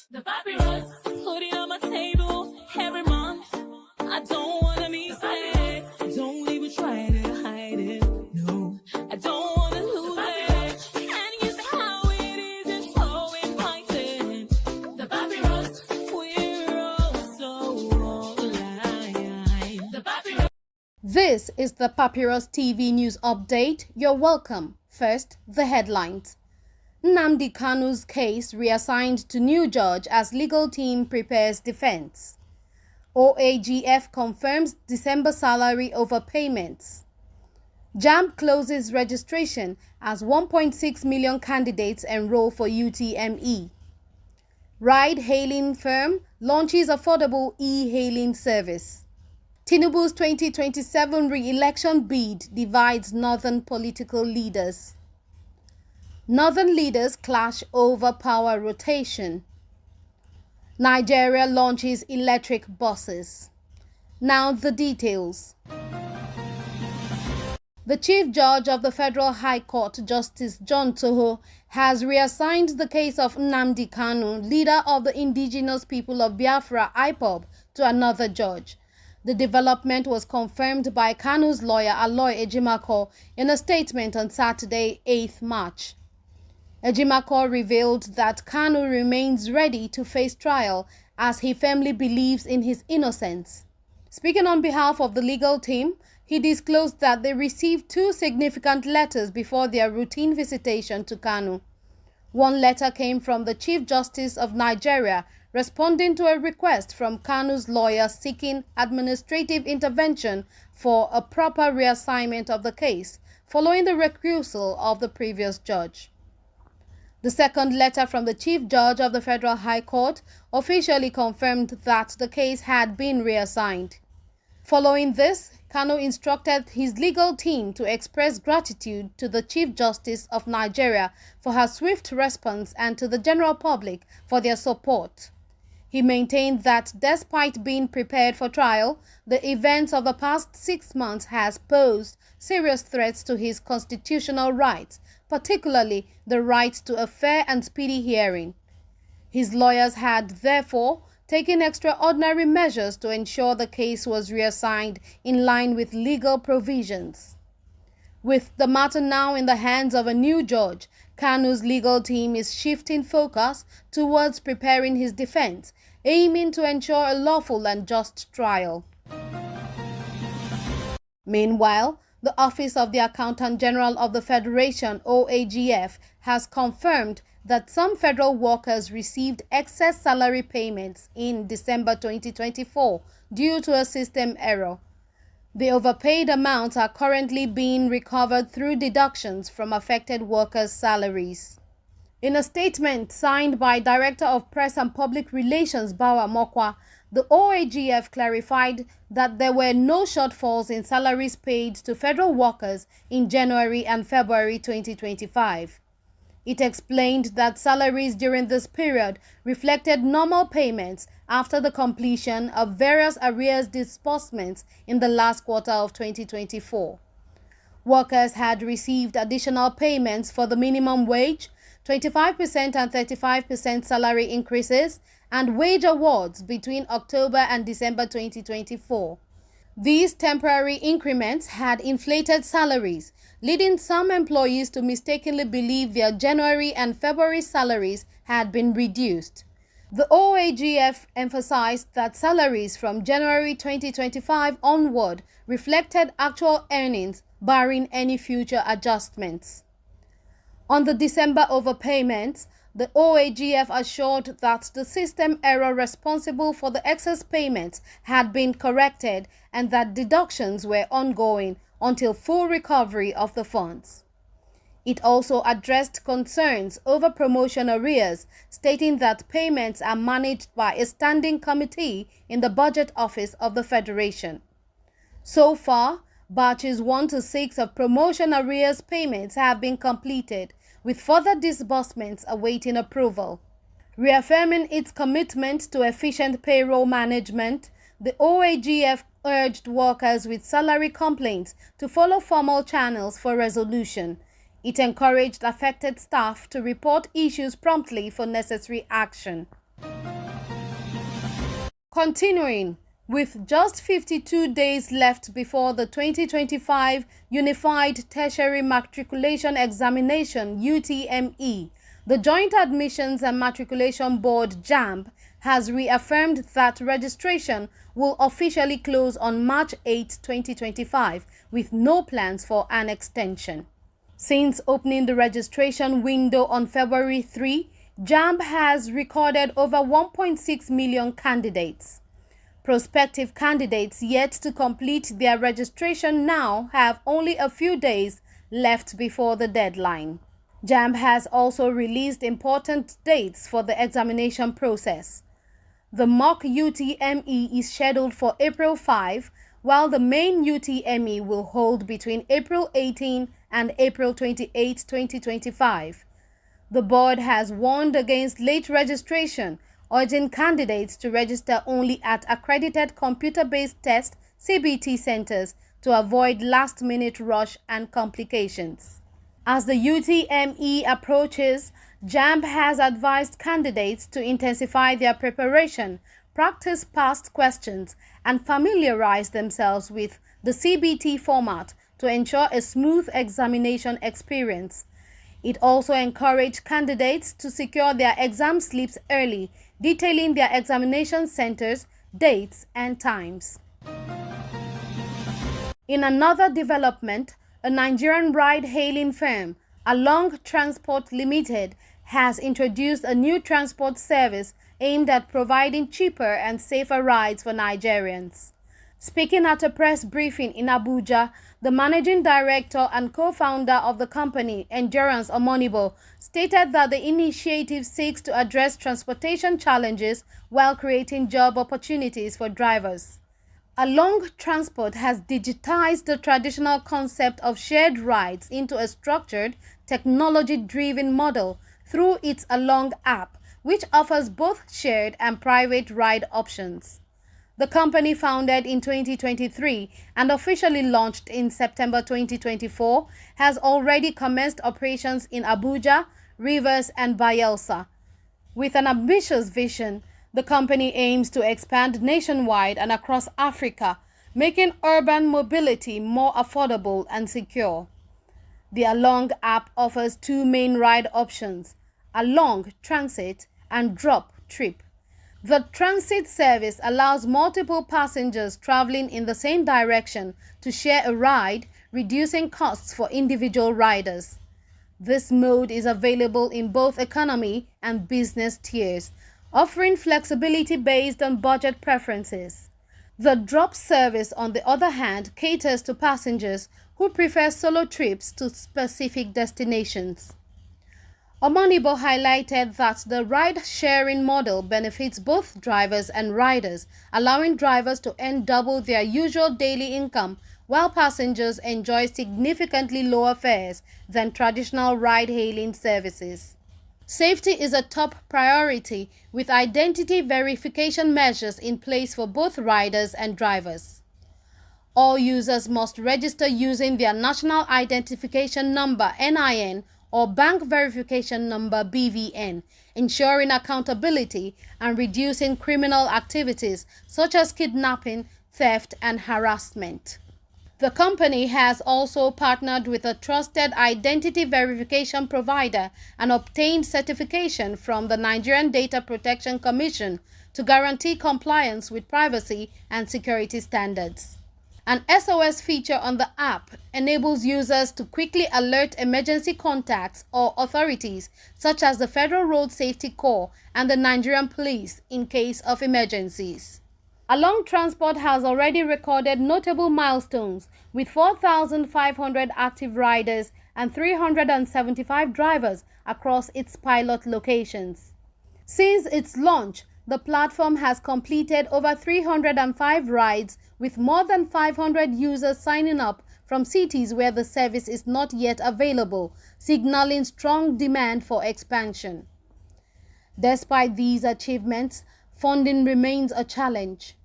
The papyrus, putting on my table every month. I don't wanna be sad. Don't even try to hide it. No, I don't wanna lose it. And you see how it is, it's so inviting. The papyrus, we're all so alive. The papyrus. This is the Papyrus TV News Update. You're welcome. First, the headlines. Nnamdi Kanu'S case reassigned to new judge as legal team prepares defense. OAGF confirms December salary overpayments. JAMB closes registration as 1.6 million candidates enroll for UTME. Ride-hailing firm launches affordable e-hailing service. Tinubu's 2027 re-election bid divides northern political leaders. Northern leaders clash over power rotation. Nigeria launches electric buses. Now the details. The Chief Judge of the Federal High Court, Justice John Toho, has reassigned the case of Nnamdi Kanu, leader of the indigenous people of Biafra IPOB, to another judge. The development was confirmed by Kanu's lawyer, Aloy Ejimakor, in a statement on Saturday, 8th March. Ejimakor revealed that Kanu remains ready to face trial as he firmly believes in his innocence. Speaking on behalf of the legal team, he disclosed that they received two significant letters before their routine visitation to Kanu. One letter came from the Chief Justice of Nigeria responding to a request from Kanu's lawyer seeking administrative intervention for a proper reassignment of the case following the recusal of the previous judge. The second letter from the Chief Judge of the Federal High Court officially confirmed that the case had been reassigned. Following this, Kanu instructed his legal team to express gratitude to the Chief Justice of Nigeria for her swift response and to the general public for their support. He maintained that despite being prepared for trial, the events of the past 6 months has posed serious threats to his constitutional rights, particularly the right to a fair and speedy hearing. His lawyers had, therefore, taken extraordinary measures to ensure the case was reassigned in line with legal provisions. With the matter now in the hands of a new judge, Kanu's legal team is shifting focus towards preparing his defense, aiming to ensure a lawful and just trial. Meanwhile, the Office of the Accountant General of the Federation, OAGF, has confirmed that some federal workers received excess salary payments in December 2024 due to a system error. The overpaid amounts are currently being recovered through deductions from affected workers' salaries. In a statement signed by Director of Press and Public Relations Bawa Mokwa, the OAGF clarified that there were no shortfalls in salaries paid to federal workers in January and February 2025. It explained that salaries during this period reflected normal payments after the completion of various arrears disbursements in the last quarter of 2024. Workers had received additional payments for the minimum wage, 25% and 35% salary increases, and wage awards between October and December 2024. These temporary increments had inflated salaries, leading some employees to mistakenly believe their January and February salaries had been reduced. The OAGF emphasized that salaries from January 2025 onward reflected actual earnings, barring any future adjustments. On the December overpayments, the OAGF assured that the system error responsible for the excess payments had been corrected and that deductions were ongoing until full recovery of the funds. It also addressed concerns over promotion arrears, stating that payments are managed by a standing committee in the Budget Office of the Federation. So far, batches 1 to 6 of promotion arrears payments have been completed, with further disbursements awaiting approval. Reaffirming its commitment to efficient payroll management, the OAGF urged workers with salary complaints to follow formal channels for resolution. It encouraged affected staff to report issues promptly for necessary action. Continuing, with just 52 days left before the 2025 Unified Tertiary Matriculation Examination (UTME), the Joint Admissions and Matriculation Board (JAMB) has reaffirmed that registration will officially close on March 8, 2025, with no plans for an extension. Since opening the registration window on February 3, JAMB has recorded over 1.6 million candidates. Prospective candidates yet to complete their registration now have only a few days left before the deadline. JAMB has also released important dates for the examination process. The mock UTME is scheduled for April 5, while the main UTME will hold between April 18 and April 28, 2025. The board has warned against late registration, urging candidates to register only at accredited computer-based test (CBT) centers to avoid last-minute rush and complications. As the UTME approaches, JAMB has advised candidates to intensify their preparation, practice past questions, and familiarize themselves with the CBT format to ensure a smooth examination experience. It also encouraged candidates to secure their exam slips early, detailing their examination centers, dates, and times. In another development, a Nigerian ride-hailing firm, Along Transport Limited, has introduced a new transport service aimed at providing cheaper and safer rides for Nigerians. Speaking at a press briefing in Abuja, the managing director and co-founder of the company, Endurance Omonibo, stated that the initiative seeks to address transportation challenges while creating job opportunities for drivers. Along Transport has digitized the traditional concept of shared rides into a structured, technology-driven model through its Along app, which offers both shared and private ride options. The company, founded in 2023 and officially launched in September 2024, has already commenced operations in Abuja, Rivers, and Bayelsa. With an ambitious vision, the company aims to expand nationwide and across Africa, making urban mobility more affordable and secure. The Along app offers two main ride options: Along Transit and Drop Trip. The transit service allows multiple passengers traveling in the same direction to share a ride, reducing costs for individual riders. This mode is available in both economy and business tiers, offering flexibility based on budget preferences. The Drop service, on the other hand, caters to passengers who prefer solo trips to specific destinations. Omonibo highlighted that the ride-sharing model benefits both drivers and riders, allowing drivers to earn double their usual daily income, while passengers enjoy significantly lower fares than traditional ride-hailing services. Safety is a top priority, with identity verification measures in place for both riders and drivers. All users must register using their National Identification Number (NIN) or Bank Verification Number (BVN), ensuring accountability and reducing criminal activities such as kidnapping, theft, and harassment. The company has also partnered with a trusted identity verification provider and obtained certification from the Nigerian Data Protection Commission to guarantee compliance with privacy and security standards. An SOS feature on the app enables users to quickly alert emergency contacts or authorities such as the Federal Road Safety Corps and the Nigerian Police in case of emergencies. Along Transport has already recorded notable milestones with 4,500 active riders and 375 drivers across its pilot locations. Since its launch, the platform has completed over 305 rides, with more than 500 users signing up from cities where the service is not yet available, signaling strong demand for expansion. Despite these achievements, funding remains a challenge.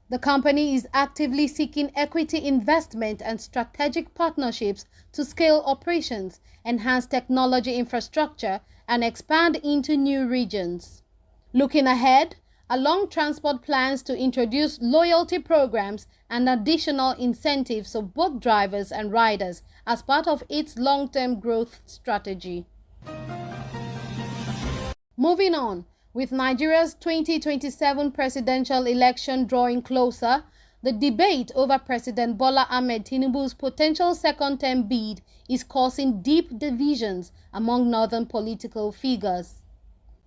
The company is actively seeking equity investment and strategic partnerships to scale operations, enhance technology infrastructure, and expand into new regions. Looking ahead, Along Transport plans to introduce loyalty programs and additional incentives for both drivers and riders as part of its long-term growth strategy. Moving on, with Nigeria's 2027 presidential election drawing closer, the debate over President Bola Ahmed Tinubu's potential second-term bid is causing deep divisions among northern political figures.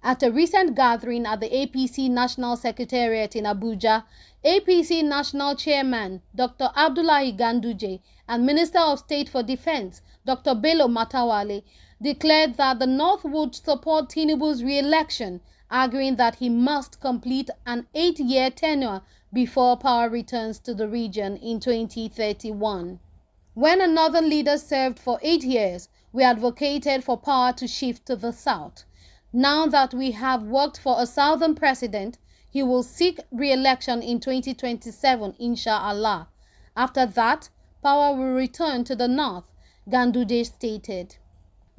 At a recent gathering at the APC National Secretariat in Abuja, APC National Chairman Dr. Abdullahi Ganduje and Minister of State for Defense Dr. Bello Matawale declared that the North would support Tinubu's re-election, arguing that he must complete an 8-year tenure before power returns to the region in 2031. When a northern leader served for 8 years, we advocated for power to shift to the south. Now that we have worked for a southern president, he will seek re-election in 2027, inshallah. After that, power will return to the north, Ganduje stated.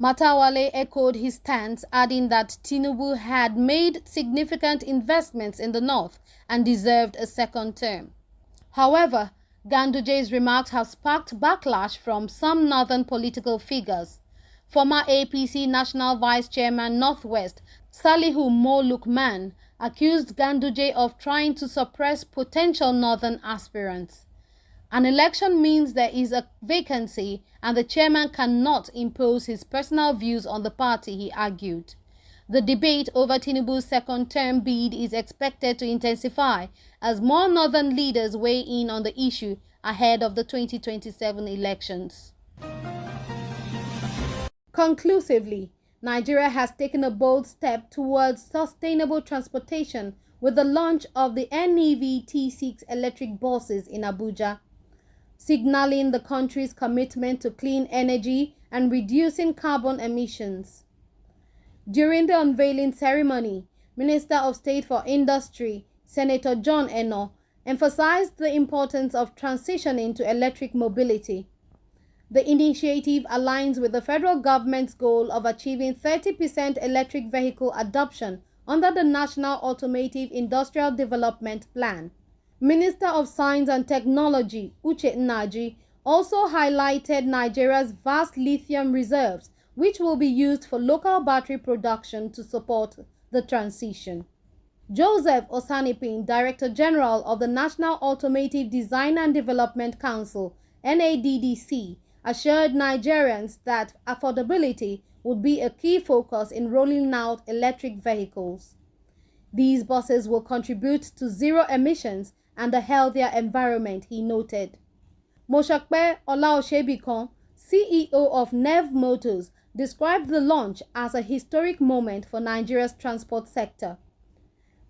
Matawale echoed his stance, adding that Tinubu had made significant investments in the north and deserved a second term. However, Ganduje's remarks have sparked backlash from some northern political figures. Former APC National Vice Chairman Northwest, Salihu Mo Lukman, accused Ganduje of trying to suppress potential northern aspirants. An election means there is a vacancy and the chairman cannot impose his personal views on the party, he argued. The debate over Tinubu's second-term bid is expected to intensify as more northern leaders weigh in on the issue ahead of the 2027 elections. Conclusively, Nigeria has taken a bold step towards sustainable transportation with the launch of the Nnamdi T6 electric buses in Abuja, signaling the country's commitment to clean energy and reducing carbon emissions. During the unveiling ceremony, Minister of State for Industry, Senator John Eno, emphasized the importance of transitioning to electric mobility. The initiative aligns with the federal government's goal of achieving 30% electric vehicle adoption under the National Automotive Industrial Development Plan. Minister of Science and Technology, Nnamdi, also highlighted Nigeria's vast lithium reserves, which will be used for local battery production to support the transition. Joseph Osanipin, Director General of the National Automotive Design and Development Council, NADDC, assured Nigerians that affordability would be a key focus in rolling out electric vehicles. These buses will contribute to zero emissions and a healthier environment, he noted. Mosakpe Olaoshebikon, CEO of NEV Motors, described the launch as a historic moment for Nigeria's transport sector.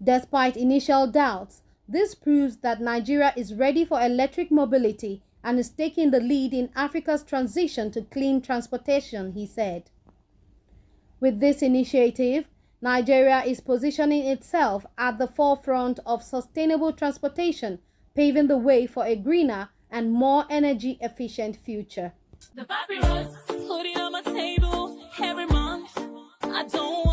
Despite initial doubts, this proves that Nigeria is ready for electric mobility and is taking the lead in Africa's transition to clean transportation, he said. With this initiative, Nigeria is positioning itself at the forefront of sustainable transportation, paving the way for a greener and more energy-efficient future. The papyrus, put it on my table every month. I don't